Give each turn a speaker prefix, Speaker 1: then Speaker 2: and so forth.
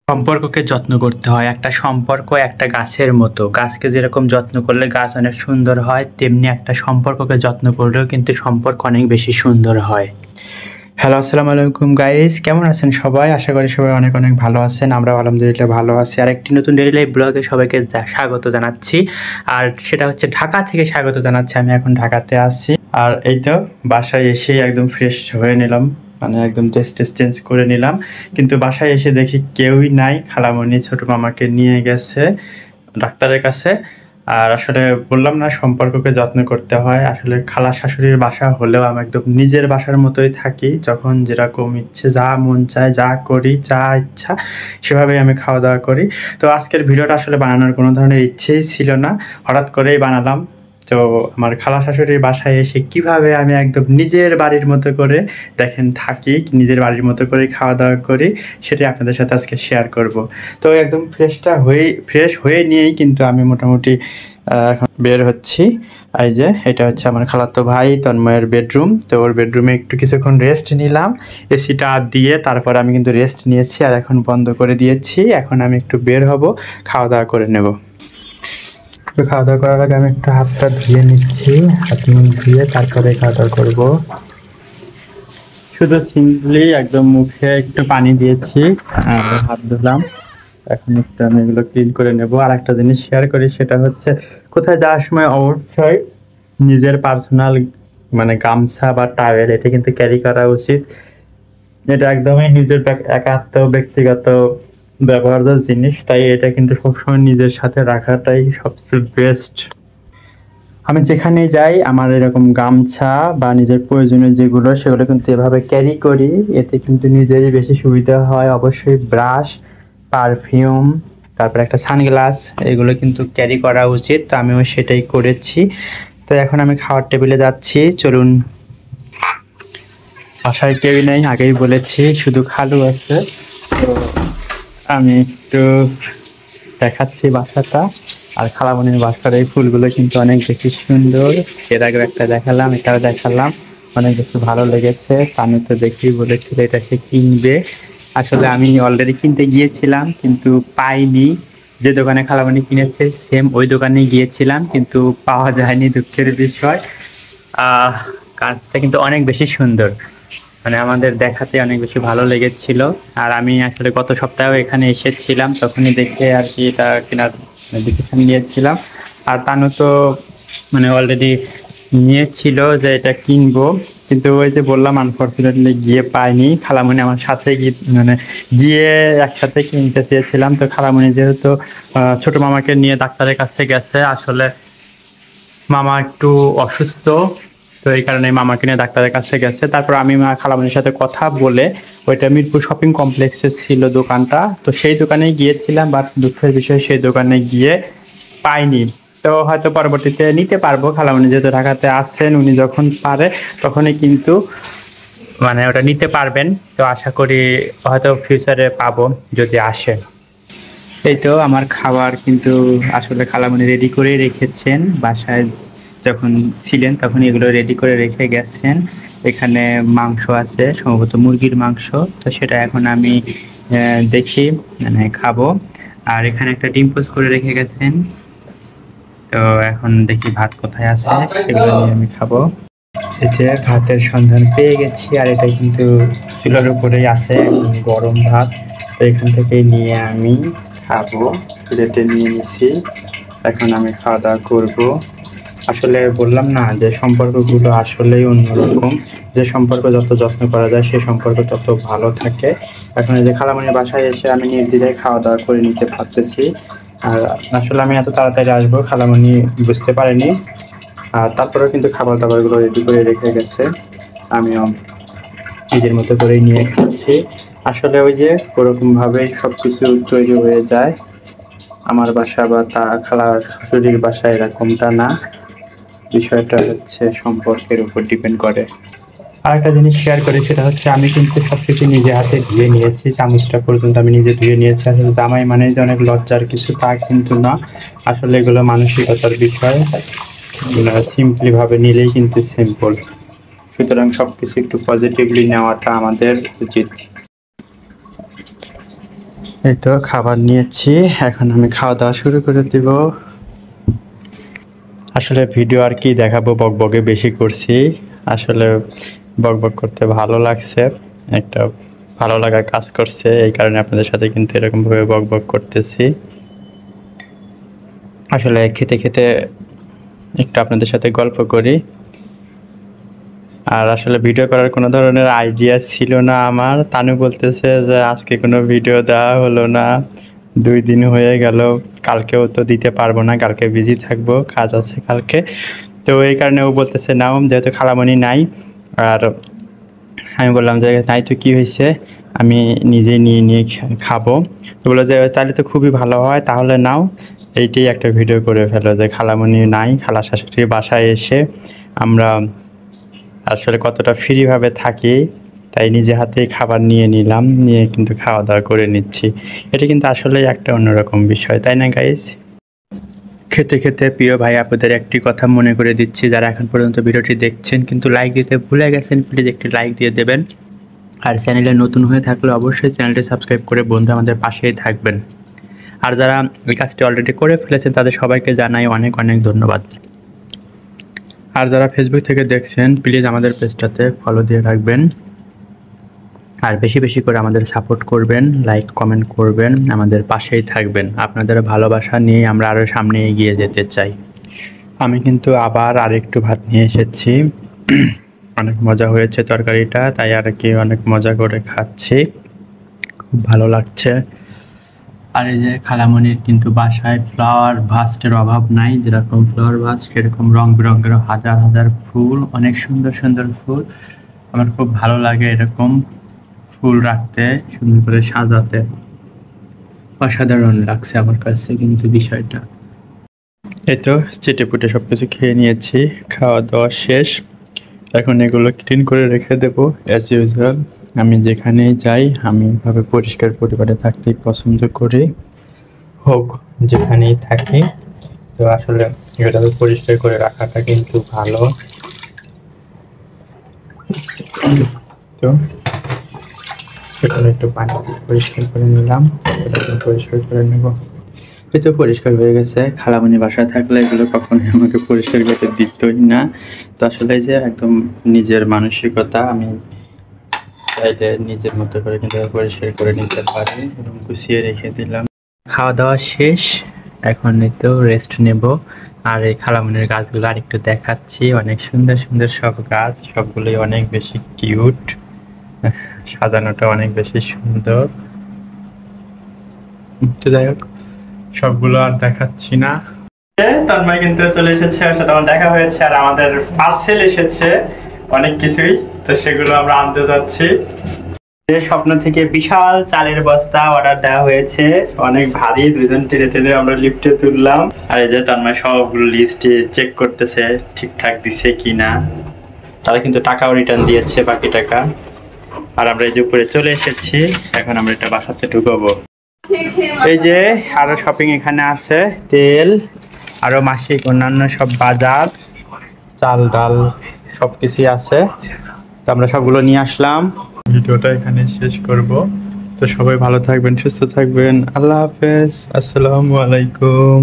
Speaker 1: সম্পর্ককে যত্ন করতে হয়। একটা সম্পর্ক একটা গাছের মতো। গাছকে যেরকম যত্ন করলে গাছ অনেক সুন্দর হয়, তেমনি একটা সম্পর্ককে যত্ন করলেও কিন্তু সম্পর্ক অনেক বেশি সুন্দর হয়। হ্যালো, আসসালামু আলাইকুম গাইস, কেমন আছেন সবাই? আশা করি সবাই অনেক অনেক ভালো আছেন। আমরাও আলহামদুলিল্লাহ ভালো আছি। আর একটি নতুন ডেইলি লাইফ ব্লগে সবাইকে স্বাগত জানাচ্ছি। আর সেটা হচ্ছে ঢাকা থেকে স্বাগত জানাচ্ছি। আমি এখন ঢাকাতে আছি। আর এই তো বাসায় এসে একদম ফ্রেশ হয়ে নিলাম, মানে একদম ড্রেস চেঞ্জ করে নিলাম। কিন্তু বাসায় এসে দেখি কেউই নাই। খালামণি ছোট মামাকে নিয়ে গেছে ডাক্তারের কাছে। আর আসলে বললাম না, সম্পর্ককে যত্ন করতে হয়। আসলে খালা শাশুড়ির বাসা হলেও আমি একদম নিজের বাসার মতোই থাকি। যখন যেরকম ইচ্ছে, যা মন চায় যা করি, যা ইচ্ছা সেভাবেই আমি খাওয়া দাওয়া করি। তো আজকের ভিডিওটা আসলে বানানোর কোনো ধরনের ইচ্ছেই ছিল না, হঠাৎ করেই বানালাম। তো আমার খালা শাশুড়ির বাসায় এসে কিভাবে আমি একদম নিজের বাড়ির মতো করে দেখেন থাকি, নিজের বাড়ির মতো করে খাওয়া দাওয়া করি, সেটাই আপনাদের সাথে আজকে শেয়ার করব। তো একদম ফ্রেশ হয়ে নিয়েই কিন্তু আমি মোটামুটি এখন বের হচ্ছি। এই যে এটা হচ্ছে আমার খালাতো ভাই তন্ময়ের বেডরুম। তো ওর বেডরুমে একটু কিছুক্ষণ রেস্ট নিলাম, এসিটা দিয়ে। তারপর আমি কিন্তু রেস্ট নিয়েছি আর এখন বন্ধ করে দিয়েছি। এখন আমি একটু বের হব, খাওয়া দাওয়া করে নেব। তো খাওয়া দাওয়া করার আগে আমি একটু হাতটা ধুয়ে নিচ্ছি, হাত মুখ ধুয়ে তারপরে খাওয়া দাওয়া করবো। শুধু সিম্পলি একদম মুখে একটু পানি দিয়েছি আর হাত ধুলাম। এখন একটু আমি এগুলো ক্লিন করে নেব। আর একটা জিনিস শেয়ার করি, সেটা হচ্ছে কোথায় যাওয়ার সময় অবশ্যই নিজের পার্সোনাল মানে গামছা বা টাওয়েল এটা কিন্তু ক্যারি করা উচিত। এটা একদমই নিজের একাত্ম ব্যক্তিগত ব্যবহার্য জিনিস, তাই এটা কিন্তু সবসময় নিজের সাথে রাখাটাই সবচেয়ে বেস্ট। আমি যেখানে যাই আমার এরকম গামছা বা নিজের প্রয়োজনীয় যেগুলো সেগুলো কিন্তু এভাবে ক্যারি করি। এতে কিন্তু নিজেরই বেশি সুবিধা হয়। অবশ্যই ব্রাশ, পারফিউম, তারপর একটা সানগ্লাস, এগুলো কিন্তু ক্যারি করা উচিত। তো আমিও সেটাই করেছি। তো এখন আমি খাওয়ার টেবিলে যাচ্ছি, চলুন। বাসায় কেউই নেই, আগেই বলেছি, শুধু খালু আছে। তো আমি একটু দেখাচ্ছি বাসাটা। আর খালামণির বাসার এই ফুলগুলো কিন্তু অনেক বেশি সুন্দর। এর আগে একটা দেখালাম, এটাও দেখালাম, অনেক বেশি ভালো লেগেছে। আমি তো দেখেই বলেছিল এটা সে কিনবে। আসলে আমি অলরেডি কিনতে গিয়েছিলাম কিন্তু পাইনি। যে দোকানে খালামণি কিনেছে সেম ওই দোকানে গিয়েছিলাম কিন্তু পাওয়া যায়নি, দুঃখের বিষয়। কাজটা কিন্তু অনেক বেশি সুন্দর, মানে আমাদের দেখাতে অনেক বেশি ভালো লেগেছিল। আর আমি আসলে গত সপ্তাহেও এখানে এসেছিলাম, তখনই দেখে আর কি এটা কেনার ডিসিশন নিয়েছিলাম। আর তানু তো মানে অলরেডি নিয়েছিল যে এটা কিনবো, কিন্তু ওই যে বললাম আনফর্চুনেটলি গিয়ে পাইনি। খালামণি আমার সাথে মানে গিয়ে একসাথে কিনতে চেয়েছিলাম। তো খালামণি যেহেতু ছোট মামাকে নিয়ে ডাক্তারের কাছে গেছে, আসলে মামা একটু অসুস্থ, তো এই কারণে মামাকে নিয়ে ডাক্তারের কাছে গেছে। তারপর আমি খালামণির সাথে কথা বলে, ওইটা মিরপুর শপিং কমপ্লেক্সে ছিল দোকানটা, তো সেই দোকানে গিয়েছিলাম। বাট দুঃখের বিষয় সেই দোকানে গিয়ে পাইনি। তো হয়তো পরবর্তীতে নিতে পারবো, খালামণি যেহেতু ঢাকাতে আছেন, উনি যখন পারে তখনই কিন্তু মানে ওটা নিতে পারবেন। তো আশা করি হয়তো ফিউচারে পাবো যদি আসে। এই তো আমার খাবার কিন্তু আসলে খালামণি রেডি করে রেখেছেন। বাসায় যখন ছিলেন তখন এগুলো রেডি করে রেখে গেছেন। এখানে মাংস আছে, সম্ভবত মুরগির মাংস। তো সেটা এখন আমি দেখি মানে খাবো। আর এখানে একটা ডিম পোস্ট করে রেখে গেছেন। তো এখন দেখি ভাত কোথায় আছে, সেগুলো নিয়ে আমি খাবো। এই যে ভাতের সন্ধান পেয়ে গেছি, আর এটা কিন্তু চুলার উপরেই আছে, একদম গরম ভাত। তো এখান থেকেই নিয়ে আমি খাবো, প্লেটে নিয়ে নিছি। এখন আমি খাওয়া দাওয়া করবো। আসলে বললাম না যে সম্পর্কগুলো আসলেই অন্যরকম। যে সম্পর্ক যত যত্ন করা যায় সে সম্পর্ক তত ভালো থাকে। এখন এই যে খালামণির বাসায় এসে আমি নির্দ্বিধায় খাওয়া দাওয়া করে নিতে পারতেছি। আর আসলে আমি এত তাড়াতাড়ি আসবো খালামণি বুঝতে পারিনি। আর তারপরেও কিন্তু খাবার দাবারগুলো রেডি করে রেখে গেছে, আমিও নিজের মতো করেই নিয়ে খাচ্ছি। আসলে ওই যে ওরকমভাবেই সব কিছু তৈরি হয়ে যায়। আমার বাসা বা খালা শাশুড়ির বাসা এরকমটা না। বিষয়টা হচ্ছে সম্পর্কের উপর ডিপেন্ড করে। আর একটা জিনিস শেয়ার করি, সেটা হচ্ছে আমি কিন্তু সবকিছু নিজে হাতে ধুয়ে নিয়েছি। চামচটা পর্যন্ত আমি নিজে ধুয়ে নিয়েছি। আসলে জামাই মানে যে অনেক লজ্জার কিছু তা কিন্তু না। আসলে এগুলো মানসিকতার বিষয়। সিম্পলি ভাবে নিলেই কিন্তু সিম্পল। সুতরাং সবকিছু একটু পজিটিভলি নেওয়াটা আমাদের উচিত। এই তো খাবার নিয়েছি, এখন আমি খাওয়া দাওয়া শুরু করে দিব। আসলে ভিডিও আর কি দেখাবো, বকবকে বেশি করছি। আসলে বকবক করতে ভালো লাগছে, একটা ভালো লাগা কাজ করছে, এই কারণে আপনাদের সাথে কিন্তু এরকমভাবে বকবক করতেছি। আসলে খেতে খেতে একটু আপনাদের সাথে গল্প করি। আর আসলে ভিডিও করার কোনো ধরনের আইডিয়া ছিল না আমার। তানু বলতেছে যে আজকে কোনো ভিডিও দেওয়া হলো না, 2 দিন হয়ে গেল, কালকেও তো দিতে পারবো না, কালকে বিজি থাকবো, কাজ আছে কালকে। তো এই কারণে ও বলতেছে নাও, যেহেতু খালামণি নাই। আর আমি বললাম যে নাই তো কী হয়েছে, আমি নিজে নিয়ে নিয়ে খাবো। তো বললো যে তাহলে তো খুবই ভালো হয়, তাহলে নাও। এইটাই একটা ভিডিও করে ফেলো যে খালামণি নাই, খালা শাশুড়ির বাসায় এসে আমরা আসলে কতটা ফ্রিভাবে থাকি, তাই নিজে হাতেই খাবার নিয়ে নিলাম, নিয়ে কিন্তু খাওয়া দাওয়া করে নিচ্ছি। এটা কিন্তু আসলেই একটা অন্যরকম বিষয়, তাই না গাইস? খেতে খেতে প্রিয় ভাই আপুদের একটি কথা মনে করে দিচ্ছি, যারা এখন পর্যন্ত ভিডিওটি দেখছেন কিন্তু লাইক দিতে ভুলে গেছেন, প্লিজ একটি লাইক দিয়ে দেবেন। আর চ্যানেলে নতুন হয়ে থাকলে অবশ্যই চ্যানেলটি সাবস্ক্রাইব করে বন্ধু আমাদের পাশেই থাকবেন। আর যারা এই কাজটি অলরেডি করে ফেলেছেন তাদের সবাইকে জানাই অনেক অনেক ধন্যবাদ। আর যারা ফেসবুক থেকে দেখছেন প্লিজ আমাদের পেজটাতে ফলো দিয়ে রাখবেন, আর বেশি বেশি করে আমাদের সাপোর্ট করবেন, লাইক কমেন্ট করবেন, আমাদের পাশেই থাকবেন। আপনাদের ভালোবাসা নিয়ে আমরা আরও সামনে এগিয়ে যেতে চাই। আমি কিন্তু আবার আরেকটু ভাত নিয়ে এসেছি, অনেক মজা হয়েছে তরকারিটা, তাই আর কি অনেক মজা করে খাচ্ছি, খুব ভালো লাগছে। আর এই যে খালামণির কিন্তু বাসায় ফ্লাওয়ার ভাস্টের অভাব নাই, যেরকম ফ্লাওয়ার ভাস সেরকম রং বেরঙের হাজার হাজার ফুল, অনেক সুন্দর সুন্দর ফুল। আমার খুব ভালো লাগে এরকম ফুল রাখতে, সুন্দর করে সাজাতে, অসাধারণ লাগছে আমার কাছে কিন্তু বিষয়টা। এই তো চেটেপুটে সব কিছু খেয়ে নিয়েছি, খাওয়া দাওয়া শেষ। এখন এগুলো ক্লিন করে রেখে দেবো অ্যাজ ইউজুয়াল। আমি যেখানেই যাই আমি এভাবে পরিষ্কার পরিবারে থাকতেই পছন্দ করি, হোক যেখানেই থাকি। তো আসলে এটাকে পরিষ্কার করে রাখাটা কিন্তু ভালো। তো সেখানে একটু পানি দিয়ে পরিষ্কার করে নিলাম, এটাকে পরিষ্কার করে নেব। এই তো পরিষ্কার হয়ে গেছে। খালামণি বাসায় থাকলে এগুলো কখনোই আমাকে পরিষ্কার করতে দিতই না। তো আসলে যে একদম নিজের মানসিকতা, আমি চাইলে নিজের মতো করে কিন্তু পরিষ্কার করে নিতে পারি এবং গুছিয়ে রেখে দিলাম। খাওয়া দাওয়া শেষ, এখন এই তো রেস্ট নেব। আর এই খালামণির গাছগুলো আরেকটু দেখাচ্ছি, অনেক সুন্দর সুন্দর সব গাছ, সবগুলোই অনেক বেশি কিউট, সাজানোটা অনেক বেশি সুন্দর। তো যাই হোক, সবগুলো আর দেখাচ্ছি না। তন্ময় কিন্তু চলে এসেছে, ওর সাথে আমার দেখা হয়েছে, আর আমাদের পার্সেল এসেছে অনেক কিছুই, তো সেগুলো আমরা আনতে যাচ্ছি। স্বপ্ন থেকে বিশাল চালের বস্তা অর্ডার দেওয়া হয়েছে, অনেক ভারী, 2জন টেনে টেনে আমরা লিফটে তুললাম। আর এই যে তন্ময় সবগুলো লিস্টে চেক করতেছে ঠিকঠাক দিছে কিনা। তারা কিন্তু টাকাও রিটার্ন দিয়েছে, বাকি টাকা। আর আমরা এই যে উপরে চলে এসেছি, এখন আমরা এটা বাসাতে ঢুকাবো। এই যে আরো শপিং এখানে আছে, তেল, আরো মাসিক অন্যান্য সব বাজার, চাল ডাল সবকিছুই আছে। তো আমরা সবগুলো নিয়ে আসলাম। ভিডিওটা এখানে শেষ করব। তো সবাই ভালো থাকবেন, সুস্থ থাকবেন, আল্লাহ হাফেজ, আসসালামু আলাইকুম।